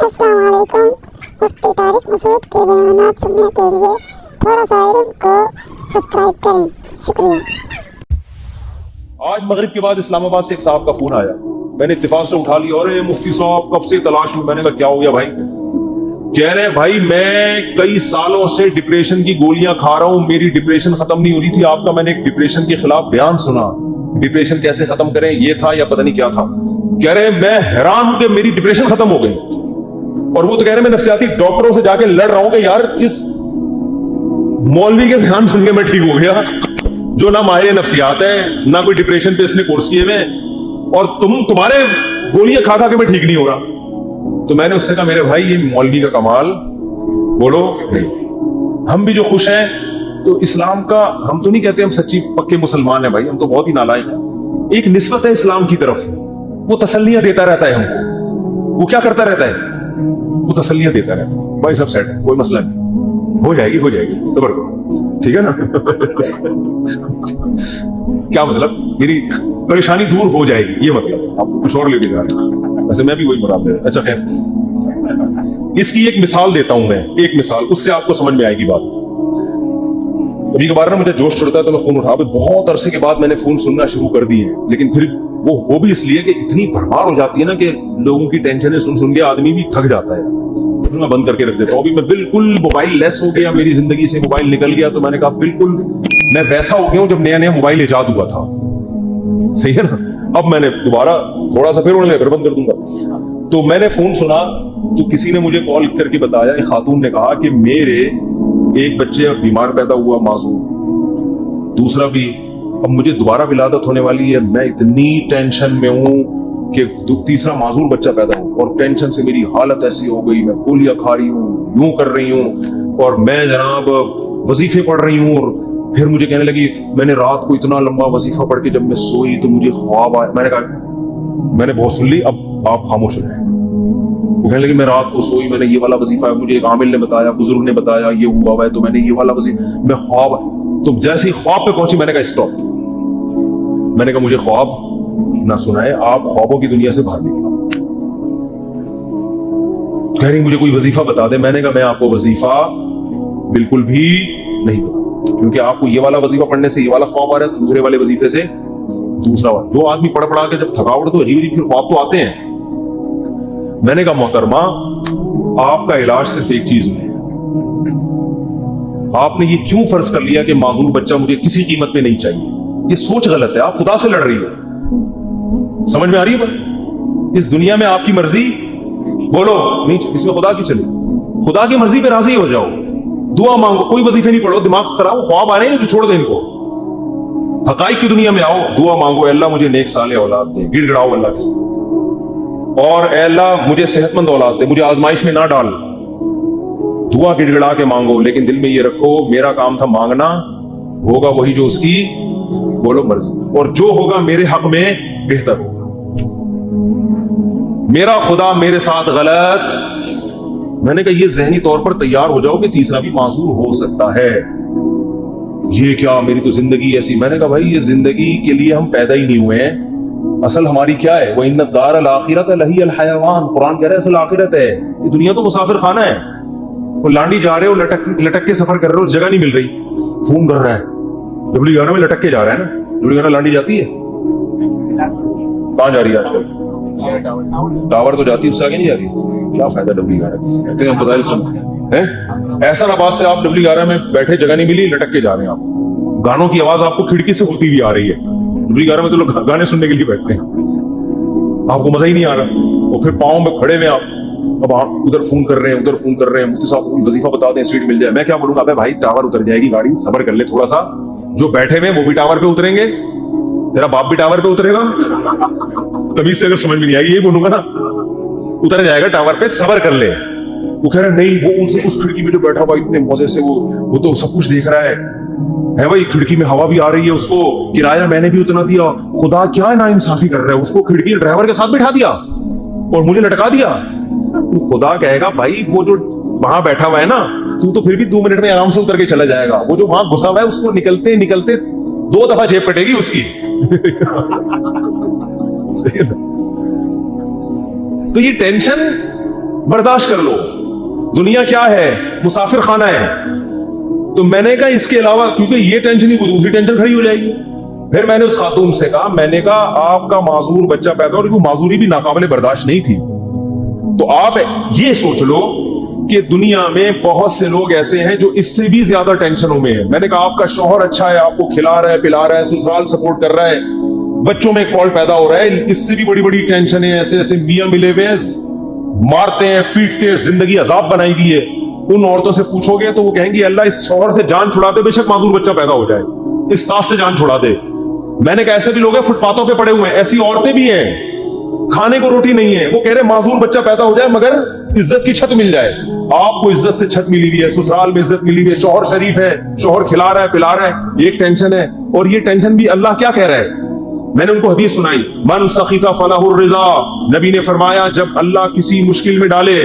अस्सलाम वालेकुम। मुफ्ती तारिक मसूद के बयानात सुनने के लिए थोड़ा सा इल्म को सब्सक्राइब करें, शुक्रिया। आज मगरिब के बाद इस्लामाबाद से एक साहब का फोन आया, मैंने इत्तेफाक से उठा लिया। अरे मुफ्ती साहब कब से तलाश में। मैंने कहा क्या हो गया भाई? कह रहे भाई मैं कई सालों से डिप्रेशन की गोलियां खा रहा हूं, मेरी डिप्रेशन खत्म नहीं हो रही थी। आपका मैंने एक डिप्रेशन के खिलाफ बयान सुना, डिप्रेशन कैसे खत्म करें ये था या पता नहीं क्या था। कह रहे मैं हैरान हूं कि मेरी डिप्रेशन खत्म हो गई। और वो तो कह रहे मैं नफ्सियाती डॉक्टरों से जाके लड़ रहा हूं कि यार इस मौलवी के बयान सुन के मैं ठीक हो गया, जो ना माहिर नफ्सियात है ना कोई डिप्रेशन पे इसने कोर्स किए में, और तुम्हारे गोलियां खा खा के मैं ठीक नहीं हो रहा। तो मैंने उससे कहा मेरे भाई ये मौलवी का कमाल बोलो नहीं। हम भी जो खुश हैं तो इस्लाम का, हम तो नहीं कहते हम सच्ची पक्के मुसलमान हैं भाई, हम तो बहुत ही नालायक हैं। एक निस्बत है इस्लाम की तरफ, वो तसल्लियां देता रहता है हमको। वो क्या करता रहता है? वो तसल्लियां देता रहता है। भाई सब सेट है, कोई मसला नहीं, हो जाएगी सब्र करो, ठीक है ना। क्या मतलब? मेरी परेशानी दूर हो जाएगी ये मतलब, आप कुछ और लेके जा रहे हैं। वैसे मैं भी वही मुराद है। अच्छा खैर, इसकी एक मिसाल देता हूं मैं, एक मिसाल, उससे आपको समझ में आएगी बात। कभी कभार ना मुझे जोश चढ़ता है तो मैं फोन उठा, बहुत अरसे के बाद मैंने फोन सुनना शुरू कर दिए, लेकिन फिर वो भी इसलिए कि इतनी भरमार हो जाती है ना कि लोगों की टेंशन सुन के आदमी भी थक जाता है। फिर मैं बंद करके रख देता हूँ। अभी मैं बिल्कुल मोबाइल लेस हो गया, मेरी जिंदगी से मोबाइल निकल गया। तो मैंने कहा बिल्कुल मैं वैसा हो गया हूँ जब नया नया मोबाइल ईजाद हुआ था। सही है ना? अब मैंने दोबारा थोड़ा सा फिर उन्होंने बंद कर दूंगा। तो मैंने फोन सुना तो किसी ने मुझे कॉल करके बताया, एक खातून ने कहा कि मेरे एक बच्चे बीमार पैदा हुआ मासूम, दूसरा भी अब मुझे दोबारा विलादत होने वाली है। मैं इतनी टेंशन में हूं कि तीसरा मासूम बच्चा पैदा हो, और टेंशन से मेरी हालत ऐसी हो गई, मैं गोलियां खा रही हूँ, यूं कर रही हूँ, और मैं जनाब वजीफे पढ़ रही हूँ। और फिर मुझे कहने लगी, मैंने रात को इतना लंबा वजीफा पढ़ के जब मैं सोई तो मुझे ख्वाब आया। मैंने कहा मैंने बहुत सुन ली, अब आप खामोश हो जाए। वो कहने लगी मैं रात को सोई, मैंने ये वाला वजीफा है, मुझे एक आमिल ने बताया, बुजुर्ग ने बताया ये हुआ हुआ है, तो मैंने ये वाला वजीफा, मैं ख्वाब। तो जैसे ही ख्वाब पे पहुंची मैंने कहा स्टॉप। मैंने कहा मुझे ख्वाब ना सुनाए, आप ख्वाबों की दुनिया से बाहर निकलो। कह रही मुझे कोई वजीफा बता दे। मैंने कहा मैं आपको वजीफा बिल्कुल भी नहीं बता, क्योंकि आपको ये वाला वजीफा पढ़ने से ये वाला ख्वाब आ रहा है, दूसरे वाले वजीफे से दूसरा वाला। जो आदमी पढ़ पढ़ा के जब थकावट तो अजीब अजीब फिर ख्वाब तो आते हैं। मैंने कहा मोहतरमा आपका इलाज सिर्फ एक चीज में, आपने ये क्यों फर्ज कर लिया कि मासूम बच्चा मुझे किसी कीमत पे नहीं चाहिए? ये सोच गलत है, आप खुदा से लड़ रही हो। समझ में आ रही है बात? इस दुनिया में आपकी मर्जी बोलो नहीं, इसमें खुदा की चले। खुदा की मर्जी पे राजी हो जाओ, दुआ मांगो, कोई वजीफे नहीं पढ़ो, दिमाग खराब, ख्वाब आ रहे हैं तो छोड़ दो इनको। हकाइक की दुनिया में आओ, दुआ मांगो, अल्लाह मुझे नेक साले औलाद दे, गिड़गिड़ाओ अल्लाह के साथ, और अल्लाह मुझे सेहतमंद औलाद दे, मुझे आजमाइश में ना डाल। दुआ गिड़गिड़ा के मांगो, लेकिन दिल में ये रखो मेरा काम था मांगना, होगा वही जो उसकी बोलो मर्जी, और जो होगा मेरे हक में बेहतर होगा। मेरा खुदा मेरे साथ गलत। मैंने कहा ये जहनी तौर पर तैयार हो जाओ कि तीसरा भी मासूर हो सकता है। ये क्या, मेरी तो जिंदगी ऐसी। मैंने कहा भाई ये जिंदगी के लिए हम पैदा ही नहीं हुए हैं। असल हमारी क्या है? वो इन्ना दार अल आखिरत लही अल हयावान, कुरान कह रहा है असल आखिरत है। ये दुनिया तो मुसाफिर खाना है। वो लांडी जा रहे हो, लटक के सफर कर रहे हो, जगह नहीं मिल रही, फोन कर रहा है, W11 में लटक के जा रहा है ना। W11 लांडी जाती है, कहां जा रही है आजकल? टावर तो जाती है, उससे आगे नहीं जा रही। क्या फायदा W11 है? ऐसा नबाज से आप W11 में बैठे, जगह नहीं मिली, लटक के जा रहे हैं आप। गानों की आवाज आपको खिड़की से होती हुई आ रही है। W11 में तो लोग गाने सुनने के लिए बैठते हैं, आपको मजा ही नहीं आ रहा। और फिर पाँव में खड़े में आप, अब आप उधर फोन कर रहे हैं, उधर फोन कर रहे हैं, मुफ्ती साहब वजीफा बता दें, सीट मिल जाए। मैं क्या बोलूंगा? अबे भाई टावर उतर जाएगी गाड़ी, सबर कर ले थोड़ा सा। जो बैठे हुए वो भी टावर पे उतरेंगे, तेरा बाप भी टावर पे उतरेगा। तमीज से अगर समझ में नहीं आई ये बोलूंगा ना, उतर जाएगा टावर पे, सबर कर ले। वो कह रहा नहीं, वो उस खिड़की में जो बैठा हुआ इतने मजे से वो तो सब कुछ देख रहा है भाई, खिड़की में हवा भी आ रही है, उसको किराया मैंने भी उतना दिया। खुदा क्या है ना इंसाफी कर रहा है, उसको खिड़की ड्राइवर के साथ बिठा दिया और मुझे लटका दिया। तो खुदा कहेगा भाई वो जो वहां बैठा हुआ है ना, तू तो फिर भी 2 मिनट में आराम से उतर के चला जाएगा। वो जो वहां घुसा हुआ है उसको निकलते निकलते 2 दफा जेब कटेगी उसकी। तो ये टेंशन बर्दाश्त कर लो, दुनिया क्या है, मुसाफिर खाना है। तो मैंने कहा इसके अलावा, क्योंकि ये टेंशन ही कोई दूसरी टेंशन खड़ी हो जाएगी। फिर मैंने उस खातून से कहा, मैंने कहा आपका माजूर बच्चा पैदा और वो माजूरी भी नाकाबिले बर्दाश्त नहीं थी, तो आप ये सोच लो कि दुनिया में बहुत से लोग ऐसे हैं जो इससे भी ज्यादा टेंशनों में है। मैंने कहा आपका शौहर अच्छा है, आपको खिला रहा है, पिला रहा है, ससुराल सपोर्ट कर रहा है, बच्चों में एक फॉल्ट पैदा हो रहा है, इससे भी बड़ी बड़ी टेंशन है। ऐसे ऐसे मियां मिले हुए हैं, मारते हैं, पीटते हैं, जिंदगी अजाब बनाई हुई है। उन औरतों से पूछोगे तो वो कहेंगी अल्लाह इस शौहर से जान छुड़ा दे, बेशक माजूर बच्चा पैदा हो जाए, इस सास से जान छुड़ा दे। मैंने कहा ऐसे भी लोग हैं फुटपाथों पे पड़े हुए हैं, ऐसी औरतें भी हैं, खाने को रोटी नहीं है, वो कह रहे माजूर बच्चा पैदा हो जाए मगर इज्जत की छत मिल जाए। आपको इज्जत से छत मिली हुई है, ससुराल में इज्जत मिली हुई है, शौहर शरीफ है, शौहर खिला रहा है, पिला रहा है, एक टेंशन है। और ये टेंशन भी अल्लाह क्या कह रहा है, मैंने उनको हदीस सुनाई, मन सखीता फलाहुर रिजा। नबी ने फरमाया जब अल्लाह किसी मुश्किल में डाले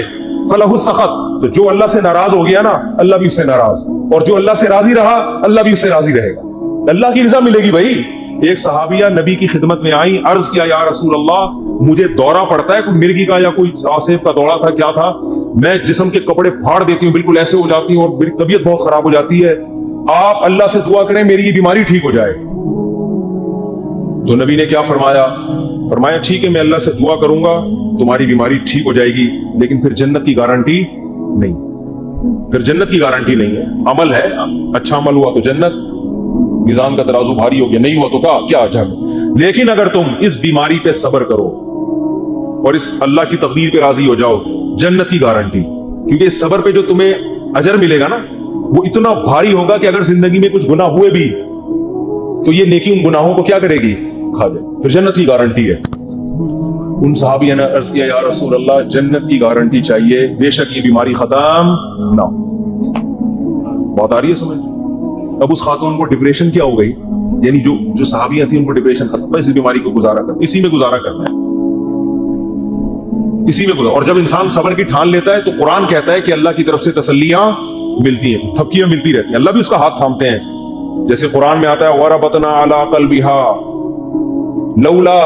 फलाहुस सखत, तो जो अल्लाह से नाराज हो गया ना, अल्लाह भी उससे नाराज, और जो अल्लाह से राजी रहा अल्लाह भी उससे राजी रहेगा। अल्लाह की रजा मिलेगी भाई। एक सहाबिया नबी की खिदमत में आई, अर्ज किया या रसूल अल्लाह मुझे दौरा पड़ता है, कोई मिर्गी का या कोई आसेब का दौरा था, क्या था, मैं जिस्म के कपड़े फाड़ देती हूँ, बिल्कुल ऐसे हो जाती हूँ और मेरी तबीयत बहुत खराब हो जाती है, आप अल्लाह से दुआ करें मेरी ये बीमारी ठीक हो जाए। तो नबी ने क्या फरमाया, फरमाया ठीक है मैं अल्लाह से दुआ करूंगा, तुम्हारी बीमारी ठीक हो जाएगी, लेकिन फिर जन्नत की गारंटी नहीं, फिर जन्नत की गारंटी नहीं है। अमल है, अच्छा अमल हुआ तो जन्नत, मिजान का तराजू भारी हो गया, नहीं हुआ तो क्या जहन्नम। लेकिन अगर तुम इस बीमारी पे सब्र करो और इस अल्लाह की तकदीर पे राजी हो जाओ, जन्नत की गारंटी। क्योंकि इस सब्र पे जो तुम्हें अजर मिलेगा ना, वो इतना भारी होगा कि अगर जिंदगी में कुछ गुनाह हुए भी तो ये नेकी उन गुनाहों को क्या करेगी, खा जाए, फिर जन्नत की गारंटी है। उन सहाबिया ने अर्ज किया या रसूल अल्लाह जन्नत की गारंटी चाहिए, बेशक ये बीमारी खत्म ना। बात आ रही है समझ। अब उस खातून को डिप्रेशन क्या हो गई, यानी जो सहाबियां थी उनको डिप्रेशन खत्म, इस बीमारी को गुजारा कर, इसी में गुजारा करना है, इसी में गुजारा। और जब इंसान सब्र की ठान लेता है तो कुरान कहता है कि अल्लाह की तरफ से तसल्लियां मिलती हैं, थपकियां मिलती रहती हैं, अल्लाह भी उसका हाथ थामते हैं। जैसे कुरान में आता है वरबतना अला कल्बिहा लौला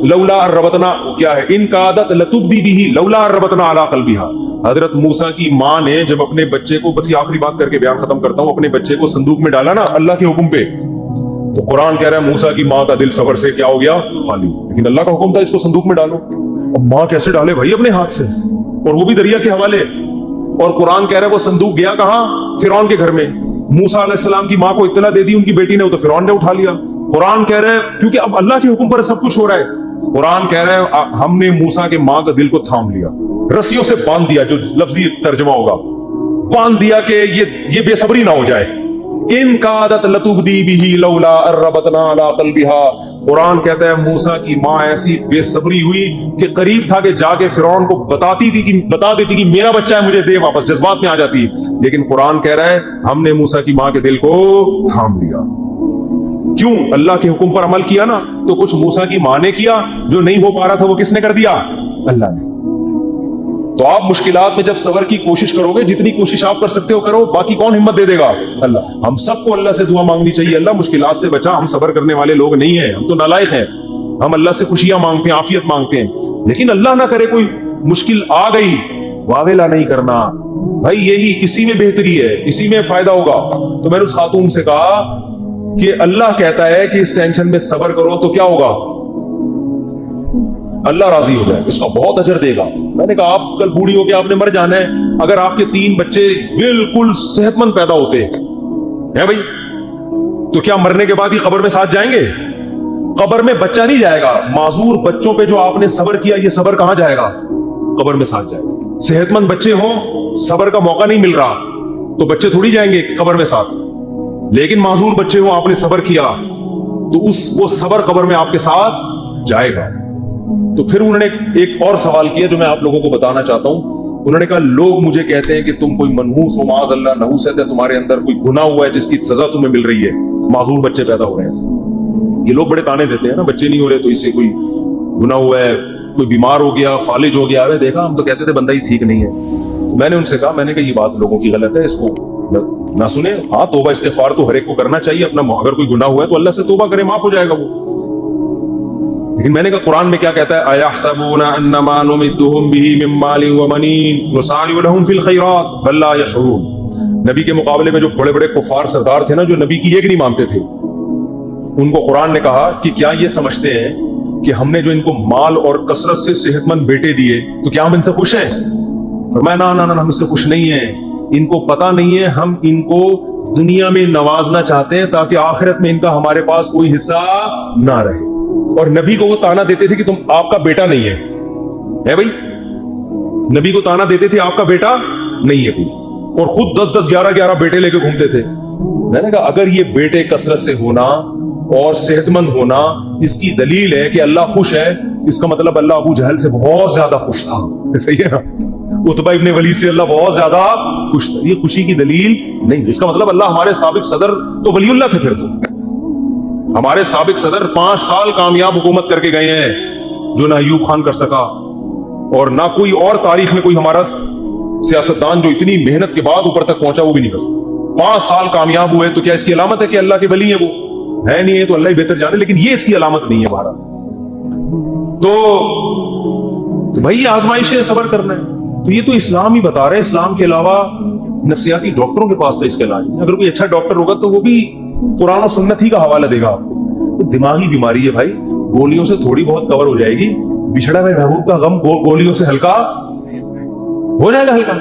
लौला अर्रबतना, क्या है, इन कादत लतुब्दी बिही लौला अर्रबतना अला कल्बिहा। हजरत मूसा की माँ ने जब अपने बच्चे को, बस ये आखिरी बात करके बयान खत्म करता हूं, अपने बच्चे को संदूक में डाला ना अल्लाह के हुक्म पे, तो कुरान कह रहा है मूसा की माँ का दिल सब्र से क्या हो गया, खाली। लेकिन अल्लाह का हुक्म था इसको संदूक में डालो। अब माँ कैसे डाले भाई अपने हाथ से, और वो भी दरिया के हवाले। और कुरान कह रहा है वो संदूक गया कहां, फिरौन के घर में। मूसा अलैहिस्सलाम की माँ को इत्तला दे दी उनकी बेटी ने, वो तो फिरौन ने उठा लिया। कुरान कह रहा है क्योंकि अब अल्लाह के हुक्म पर सब कुछ हो रहा है। कुरान कह रहा है हमने मूसा के माँ का दिल को थाम लिया, रस्सियों से बांध दिया, जो लफ्जी तर्जुमा होगा, बांध दिया कि ये बेसब्री ना हो जाए। इन कादत लतुब्दी बिही लौला अर्रबतना अला कल्बिहा। कुरान कहता है मूसा की माँ ऐसी बेसब्री हुई कि करीब था कि जाके फिरौन को बता देती कि मेरा बच्चा है, मुझे दे वापस, जज्बात में आ जाती। लेकिन कुरान कह रहा है हमने मूसा की माँ के दिल को थाम लिया। क्यों? अल्लाह के हुक्म पर अमल किया ना। तो कुछ मूसा की माँ ने किया, जो नहीं हो पा रहा था वो किसने कर दिया, अल्लाह ने। तो आप मुश्किलात में जब सब्र की कोशिश करोगे, जितनी कोशिश आप कर सकते हो करो, बाकी कौन हिम्मत दे देगा, अल्लाह। हम सबको अल्लाह से दुआ मांगनी चाहिए, अल्लाह मुश्किलात से बचा। हम सब्र करने वाले लोग नहीं हैं, हम तो नालायक हैं। हम अल्लाह से खुशियां मांगते हैं, आफियत मांगते हैं, लेकिन अल्लाह ना करे कोई मुश्किल आ गई, वावेला नहीं करना भाई, यही इसी में बेहतरी है, इसी में फायदा होगा। तो मैंने उस खातून से कहा कि अल्लाह कहता है कि इस टेंशन में सब्र करो तो क्या होगा, अल्लाह राजी हो जाए, इसका बहुत अजर देगा। मैंने कहा आप कल बूढ़ी हो के आपने मर जाना है, अगर आपके 3 बच्चे बिल्कुल सेहतमंद पैदा होते हैं भाई, तो क्या मरने के बाद ही कब्र में साथ जाएंगे? कब्र में बच्चा नहीं जाएगा। माजूर बच्चों पे जो आपने सब्र किया, ये सब्र कहां जाएगा, कब्र में साथ जाएगा। सेहतमंद बच्चे हो, सब्र का मौका नहीं मिल रहा, तो बच्चे थोड़ी जाएंगे कब्र में साथ। लेकिन माजूर बच्चे हो, आपने सब्र किया, तो वो सब्र कब्र में आपके साथ जाएगा। तो फिर उन्होंने एक और सवाल किया जो मैं आप लोगों को बताना चाहता हूं। उन्होंने कहा लोग मुझे कहते हैं कि तुम कोई मनहूस हो, माज़ अल्लाह, नहूसत है, तुम्हारे अंदर कोई गुनाह हुआ है जिसकी सजा तुम्हें मिल रही है, माजूर बच्चे पैदा हो रहे हैं। ये लोग बड़े ताने देते हैं ना, बच्चे नहीं हो रहे तो इससे कोई गुनाह हुआ है, कोई बीमार हो गया, फालिज हो गया। देखा, हम तो कहते थे बंदा ही ठीक नहीं है। तो मैंने उनसे कहा, मैंने कहा ये बात लोगों की गलत है, इसको ना सुने। हाँ, तौबा इस्तिगफार तो हर एक को करना चाहिए अपना, अगर कोई गुनाह हुआ है तो अल्लाह से तौबा करे, माफ हो जाएगा वो। لیکن میں نے کہا قرآن میں کیا کہتا ہے؟ اَيَحْسَبُونَ أَنَّمَا نُمِدُّهُم بِهِ مِن مَّالٍ وَبَنِينَ نُسَارِعُ لَهُمْ فِي الْخَيْرَاتِ بَل لَّا يَشْعُرُونَ۔ نبی کے مقابلے میں جو بڑے بڑے کفار سردار تھے نا، جو نبی کی ایک نہیں مانتے تھے، ان کو قرآن نے کہا کہ کیا یہ سمجھتے ہیں کہ ہم نے جو ان کو مال اور کثرت سے صحت مند بیٹے دیے تو کیا ہم ان سے خوش ہیں؟ فرمایا نا ہم اس سے خوش نہیں ہیں، ان کو پتہ نہیں ہے ہم ان کو دنیا میں نوازنا چاہتے ہیں تاکہ آخرت میں ان کا ہمارے پاس کوئی حصہ نہ رہے۔ اور نبی کو وہ تانا دیتے تھے کہ تم آپ کا بیٹا نہیں ہے بھائی، نبی کو تانا دیتے تھے آپ کا بیٹا نہیں ہے کوئی، اور خود 10 11 بیٹے لے کے گھومتے تھے۔ میں نے کہا اگر یہ بیٹے کثرت سے ہونا اور صحت مند ہونا اس کی دلیل ہے کہ اللہ خوش ہے، اس کا مطلب اللہ ابو جہل سے بہت زیادہ خوش تھا، صحیح ہے نا؟ عتبہ ابن ولید سے اللہ بہت زیادہ خوش تھا، یہ خوشی کی دلیل نہیں۔ اس کا مطلب اللہ ہمارے سابق صدر تو ولی اللہ تھے، پھر تو ہمارے سابق صدر 5 سال کامیاب حکومت کر کے گئے ہیں، جو نہ ایوب خان کر سکا اور نہ کوئی اور تاریخ میں کوئی ہمارا سیاستدان جو اتنی محنت کے بعد اوپر تک پہنچا وہ بھی نہیں کر سکتا۔ 5 سال کامیاب ہوئے تو کیا اس کی علامت ہے کہ اللہ کے ولی ہیں؟ وہ ہے نہیں ہے تو اللہ ہی بہتر جانے، لیکن یہ اس کی علامت نہیں ہے ہمارا۔ تو بھائی یہ آزمائش ہے، صبر کرنا ہے۔ تو یہ تو اسلام ہی بتا رہے ہیں، اسلام کے علاوہ نفسیاتی ڈاکٹروں کے پاس تو اس کا علاج نہیں۔ اگر کوئی اچھا ڈاکٹر ہوگا تو وہ بھی قرآن و سنت ہی کا حوالہ دے گا آپ کو۔ دماغی بیماری ہے بھائی، گولیوں سے تھوڑی بہت کور ہو جائے گی، بچھڑا ہوئے محبوب کا غم گولیوں سے ہلکا ہو جائے گا۔ ہلکا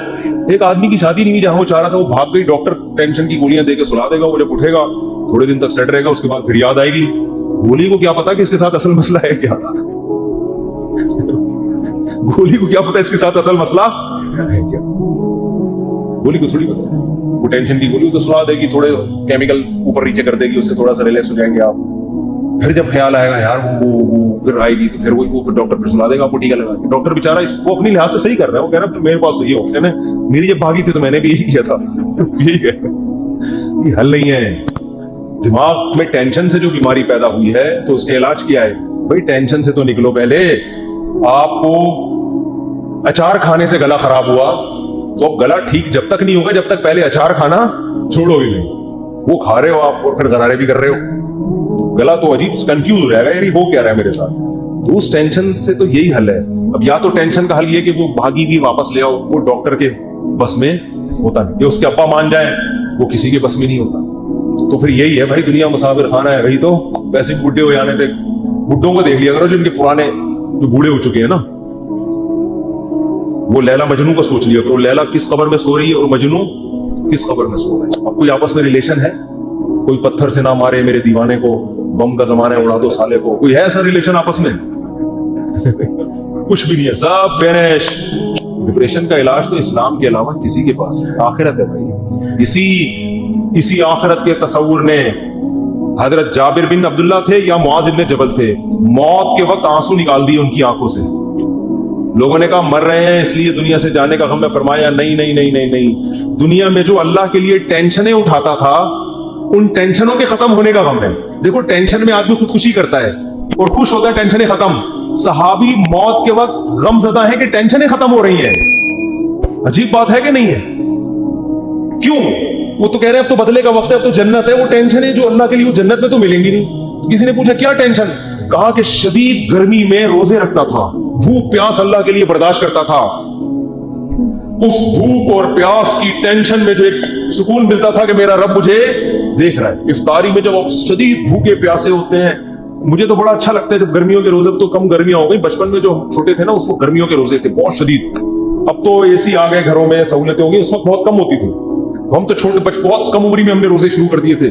ایک آدمی کی شادی نہیں ہوئی جہاں وہ چاہ رہا تھا، وہ بھاگ گئی، ڈاکٹر ٹینشن کی گولیاں دے کے سلا دے گا، وہ جب اٹھے گا تھوڑے دن تک سیٹ رہے گا، اس کے بعد پھر یاد آئے گی گولی کو کیا پتا کہ اس کے ساتھ اصل مسئلہ ہے کیا، گولی کو کیا پتا اس کے ساتھ اصل مسئلہ ہے کیا، گولی کو تھوڑی پتا ہے۔ وہ ٹینشن کی گولی تو سلا دے گی، تھوڑے کیمیکل اوپر نیچے کر دے گی، اس سے تھوڑا سا ریلیکس ہو جائیں گے آپ، پھر جب خیال آئے گا یار وہ پھر آئے گی تو پھر وہ ڈاکٹر پھر سلا دے گا آپ کو ٹیکا لگا کے۔ ڈاکٹر بیچارہ وہ اپنی لحاظ سے صحیح کر رہا ہے، وہ کہہ رہا ہے میرے پاس تو یہ آپشن ہے، میری جب بھاگی تھی تو میں نے بھی یہی کیا تھا، یہی ہے، یہ حل نہیں ہے۔ دماغ میں ٹینشن سے جو بیماری پیدا ہوئی ہے تو اس کا علاج کیا ہے؟ بھائی ٹینشن سے تو نکلو پہلے۔ آپ کو اچار کھانے سے گلا خراب ہوا تو اب گلا ٹھیک جب تک نہیں ہوگا جب تک پہلے اچار کھانا چھوڑو ہی نہیں۔ وہ کھا رہے ہو آپ اور پھر غرارے بھی کر رہے ہو، گلا تو عجیب کنفیوز ہو جائے گا، یار یہ ہو کیا رہا ہے میرے ساتھ۔ تو اس ٹینشن سے تو یہی حل ہے۔ اب یا تو ٹینشن کا حل یہ کہ وہ بھاگی بھی واپس لے آؤ، وہ ڈاکٹر کے بس میں ہوتا نہیں، یا اس کے ابا مان جائیں، وہ کسی کے بس میں نہیں ہوتا۔ تو پھر یہی ہے بھائی، دنیا مسافر خانہ ہے، وہی تو ویسے بڈھے ہو جانے تھے، بڈھوں کو دیکھ لیا کرو جو ان کے پرانے جو بوڑھے ہو چکے ہیں نا، وہ لیلا مجنو کو سوچ لیا کرو، لیلا کس قبر میں سو رہی ہے اور مجنو کس قبر میں سو رہا ہے۔ اب کوئی آپس میں ریلیشن ہے؟ کوئی پتھر سے نہ مارے میرے دیوانے کو، بم کا زمانہ اڑا دو سالے کو، کوئی ہے ایسا ریلیشن آپس میں؟ کچھ بھی نہیں ہے، سب فینش۔ ڈپریشن کا علاج تو اسلام کے علاوہ کسی کے پاس ہے، آخرت ہے بھائی۔ اسی آخرت کے تصور نے حضرت جابر بن عبداللہ تھے یا معاذ بن جبل تھے، موت کے وقت آنسو نکال دیے ان کی آنکھوں سے۔ لوگوں نے کہا مر رہے ہیں اس لیے دنیا سے جانے کا غم ہے، فرمایا نہیں نہیں نہیں نہیں نہیں، دنیا میں جو اللہ کے لیے ٹینشنیں اٹھاتا تھا ان ٹینشنوں کے ختم ہونے کا غم ہے۔ دیکھو ٹینشن میں آدمی خودکشی کرتا ہے اور خوش ہوتا ہے ٹینشنیں ختم۔ صحابی موت کے وقت غم زدہ ہے کہ ٹینشنیں ختم ہو رہی ہیں۔ عجیب بات ہے کہ نہیں ہے؟ کیوں؟ وہ تو کہہ رہے ہیں اب تو بدلے کا وقت ہے، اب تو جنت ہے۔ وہ ٹینشن ہے جو اللہ کے لیے وہ جنت میں تو ملیں گی نہیں۔ کسی نے پوچھا کیا ٹینشن؟ کہا کہ شدید گرمی میں روزے رکھتا تھا، بھوک پیاس اللہ کے لیے برداشت کرتا تھا، اس بھوک اور پیاس کی ٹینشن میں جو ایک سکون ملتا تھا کہ میرا رب مجھے دیکھ رہا ہے۔ افطاری میں جب آپ شدید بھوکے پیاسے ہوتے ہیں، مجھے تو بڑا اچھا لگتا ہے جب گرمیوں کے روزے، تو کم گرمیاں ہو گئی، بچپن میں جو چھوٹے تھے نا اس وقت گرمیوں کے روزے تھے بہت شدید۔ اب تو اے سی آ گئے گھروں میں، سہولتیں ہو گئی، اس وقت بہت کم ہوتی تھی۔ ہم تو چھوٹے بہت کم عمری میں ہم نے روزے شروع کر دیے تھے۔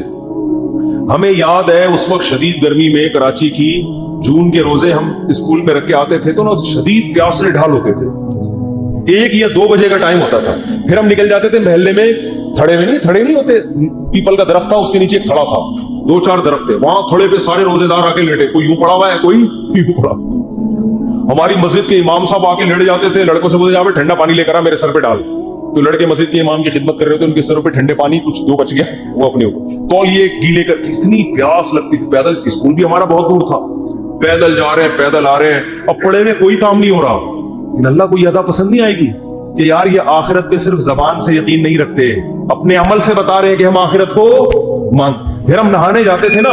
ہمیں یاد ہے اس وقت شدید گرمی میں کراچی کی جون کے روزے ہم اسکول میں رکھ کے آتے تھے تو نا شدید پیاس سے ڈھال ہوتے تھے۔ 1 یا 2 بجے کا ٹائم ہوتا تھا، پھر ہم نکل جاتے تھے محلے میں، تھڑے نہیں ہوتے، پیپل کا درخت تھا، اس کے نیچے ایک تھڑا تھا، 2-4 درخت تھے، وہاں تھڑے پہ سارے روزے دار آ کے لیٹے، کوئی یوں پڑا ہوا ہے کوئی یوں پڑا۔ ہماری مسجد کے امام صاحب آ کے لیٹ جاتے تھے، لڑکوں سے بولتے جا بھائی ٹھنڈا پانی لے کر آ میرے سر پہ ڈال۔ تو لڑکے مسجد کے امام کی خدمت کر رہے تھے، ان کے سروں پہ ٹھنڈے پانی کچھ 2 بچ گیا وہ اپنے اوپر تو یہ گیلے کر، اتنی پیاس لگتی تھی۔ پیدل اسکول بھی ہمارا بہت دور تھا، پیدل جا رہے ہیں پیدل آ رہے ہیں، اب پڑھے میں کوئی کام نہیں ہو رہا۔ لیکن اللہ کو یہ ادا پسند نہیں آئے گی کہ یار یہ آخرت پہ صرف زبان سے یقین نہیں رکھتے، اپنے عمل سے بتا رہے ہیں کہ ہم آخرت کو مان۔ پھر ہم نہانے جاتے تھے نا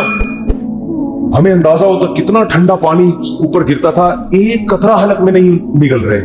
हमें अंदाजा होता कितना ठंडा पानी ऊपर गिरता था, एक कतरा हलक में नहीं निगल रहे।